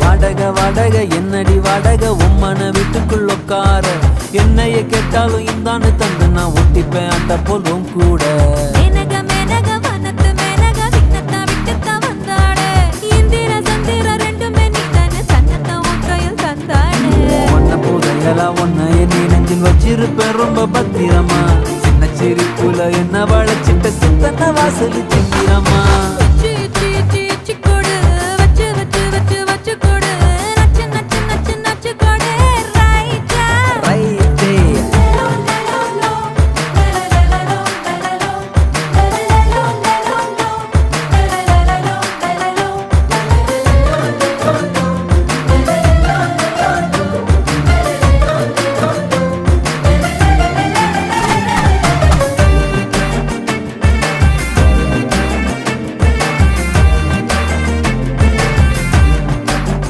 வாடகை என்னடி வாடகை உம்மன வீட்டுக்குள்ள உட்கார என்னைய கேட்டாலும் இந்தான்னு தந்து நான் ஒட்டிப்பேன் அந்த போலும் கூட ஒன்னைய நீ நெஞ்சில் வச்சிருப்பேன் ரொம்ப பத்திரமா சின்ன சிரிப்புல என்ன வளைச்சிட்ட சித்தன வாசலி சித்திரமா